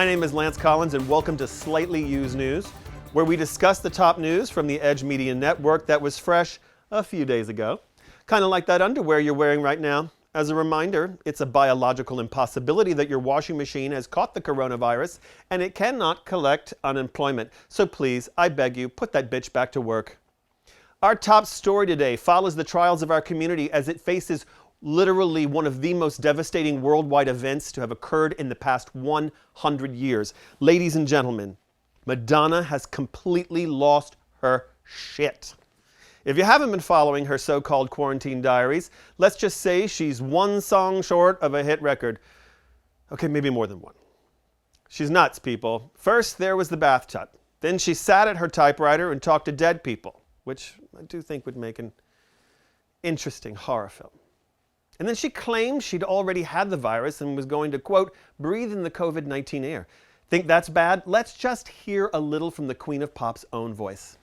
My name is Lance Collins, and welcome to Slightly Used News, where we discuss the top news from the Edge Media Network that was fresh a few days ago. Kind of like that underwear you're wearing right now. As a reminder, it's a biological impossibility that your washing machine has caught the coronavirus and it cannot collect unemployment. So please, I beg you, put that bitch back to work. Our top story today follows the trials of our community as it faces literally one of the most devastating worldwide events to have occurred in the past 100 years. Ladies and gentlemen, Madonna has completely lost her shit. If you haven't been following her so-called quarantine diaries, let's just say she's one song short of a hit record. Okay, maybe more than one. She's nuts, people. First, there was the bathtub. Then she sat at her typewriter and talked to dead people, which I do think would make an interesting horror film. And then she claimed she'd already had the virus and was going to, quote, breathe in the COVID-19 air. Think that's bad? Let's just hear a little from the Queen of Pop's own voice.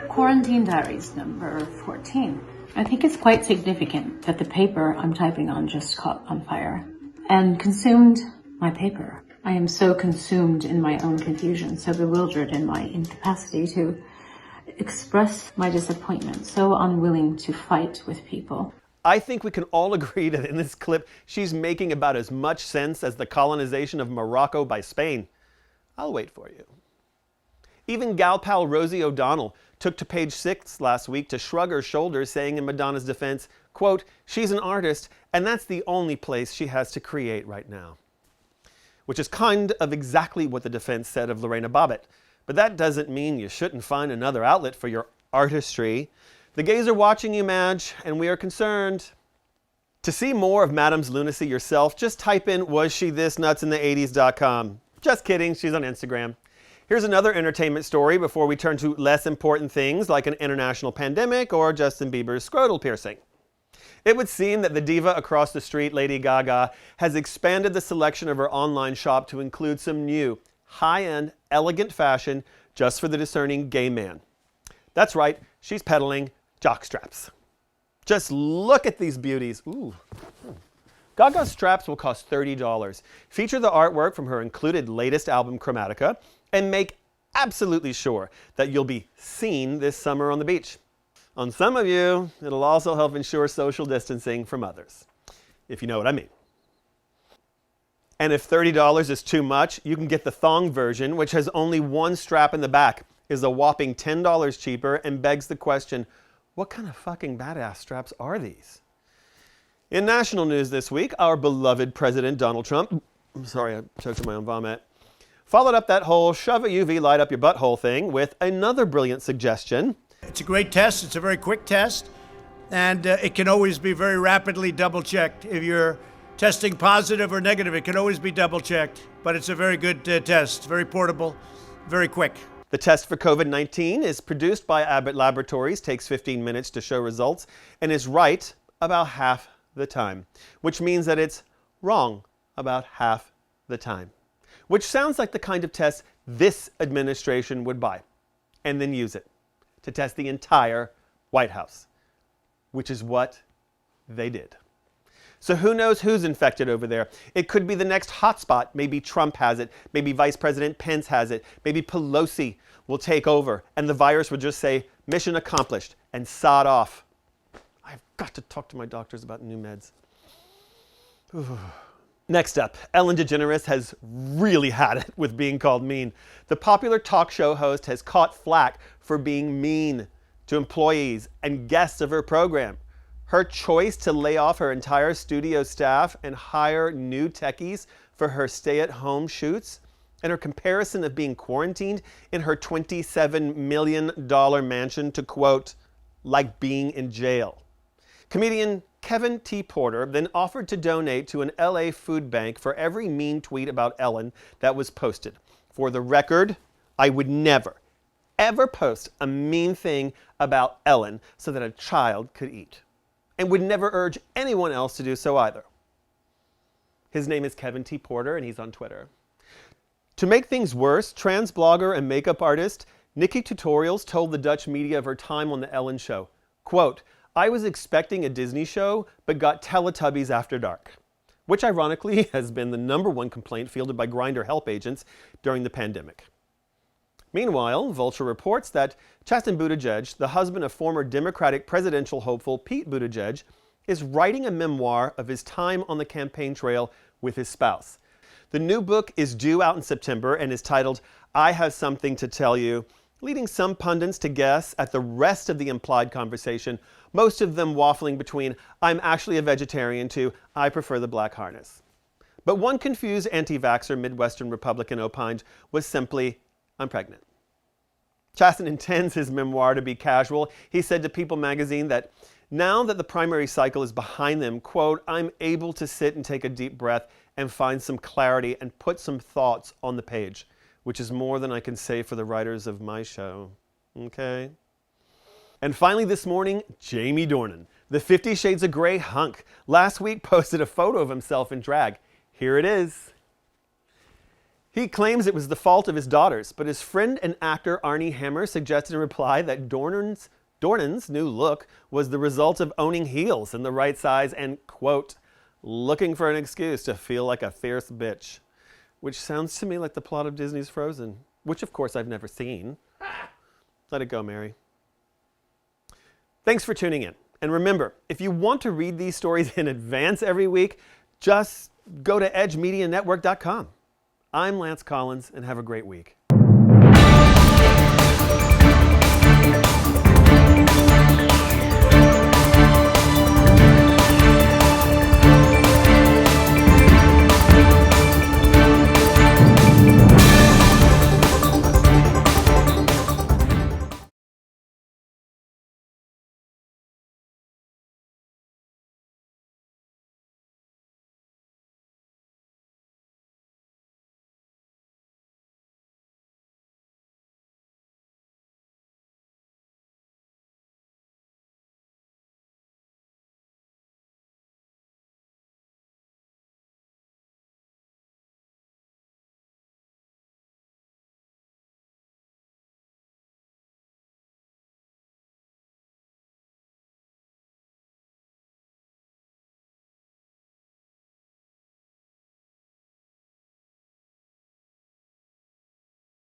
Quarantine Diaries number 14. I think it's quite significant that the paper I'm typing on just caught on fire and consumed my paper. I am so consumed in my own confusion, so bewildered in my incapacity to express my disappointment, so unwilling to fight with people. I think we can all agree that in this clip, she's making about as much sense as the colonization of Morocco by Spain. I'll wait for you. Even gal pal Rosie O'Donnell took to page 6 last week to shrug her shoulders, saying in Madonna's defense, quote, she's an artist, and that's the only place she has to create right now. Which is kind of exactly what the defense said of Lorena Bobbitt. But that doesn't mean you shouldn't find another outlet for your artistry. The gays are watching you, Madge, and we are concerned. To see more of Madam's lunacy yourself, just type in wastshethesnutsinthe80s.com. Just kidding, she's on Instagram. Here's another entertainment story before we turn to less important things like an international pandemic or Justin Bieber's scrotal piercing. It would seem that the diva across the street, Lady Gaga, has expanded the selection of her online shop to include some new, high-end, elegant fashion just for the discerning gay man. That's right, she's peddling jockstraps. Just look at these beauties. Ooh. Gaga's straps will cost $30. Feature the artwork from her included latest album, Chromatica, and make absolutely sure that you'll be seen this summer on the beach. On some of you, it'll also help ensure social distancing from others, if you know what I mean. And if $30 is too much, you can get the thong version, which has only one strap in the back, is a whopping $10 cheaper, and begs the question, what kind of fucking badass straps are these? In national news this week, our beloved President Donald Trump, I'm sorry, I choked on my own vomit, followed up that whole shove a UV light up your butthole thing with another brilliant suggestion. It's a great test. It's a very quick test. And it can always be very rapidly double-checked. If you're testing positive or negative, it can always be double-checked. But it's a very good test. Very portable, very quick. The test for COVID-19 is produced by Abbott Laboratories, takes 15 minutes to show results, and is right about half the time, which means that it's wrong about half the time. Which sounds like the kind of test this administration would buy and then use it to test the entire White House, which is what they did. So who knows who's infected over there? It could be the next hotspot. Maybe Trump has it. Maybe Vice President Pence has it. Maybe Pelosi will take over and the virus would just say, mission accomplished, and sod off. I've got to talk to my doctors about new meds. Ooh. Next up, Ellen DeGeneres has really had it with being called mean. The popular talk show host has caught flack for being mean to employees and guests of her program. Her choice to lay off her entire studio staff and hire new techies for her stay-at-home shoots, and her comparison of being quarantined in her $27 million mansion to, quote, like being in jail. Comedian Kevin T. Porter then offered to donate to an LA food bank for every mean tweet about Ellen that was posted. For the record, I would never, ever post a mean thing about Ellen so that a child could eat, and would never urge anyone else to do so either. His name is Kevin T. Porter, and he's on Twitter. To make things worse, trans blogger and makeup artist Nikki Tutorials told the Dutch media of her time on The Ellen Show, quote, I was expecting a Disney show, but got Teletubbies after dark. which ironically has been the #1 complaint fielded by Grindr help agents during the pandemic. Meanwhile, Vulture reports that Chasten Buttigieg, the husband of former Democratic presidential hopeful Pete Buttigieg, is writing a memoir of his time on the campaign trail with his spouse. The new book is due out in September and is titled, I Have Something to Tell You, leading some pundits to guess at the rest of the implied conversation, most of them waffling between, I'm actually a vegetarian to, I prefer the black harness. But one confused anti-vaxxer Midwestern Republican opined was simply, I'm pregnant. Chasten intends his memoir to be casual. He said to People magazine that now that the primary cycle is behind them, quote, I'm able to sit and take a deep breath and find some clarity and put some thoughts on the page, which is more than I can say for the writers of my show. Okay? And finally this morning, Jamie Dornan, the 50 Shades of Grey hunk, last week posted a photo of himself in drag. Here it is. He claims it was the fault of his daughters, but his friend and actor Arnie Hammer suggested in reply that Dornan's new look was the result of owning heels in the right size and, quote, looking for an excuse to feel like a fierce bitch. Which sounds to me like the plot of Disney's Frozen, which of course I've never seen. Let it go, Mary. Thanks for tuning in. And remember, if you want to read these stories in advance every week, just go to edgemedianetwork.com. I'm Lance Collins, and have a great week.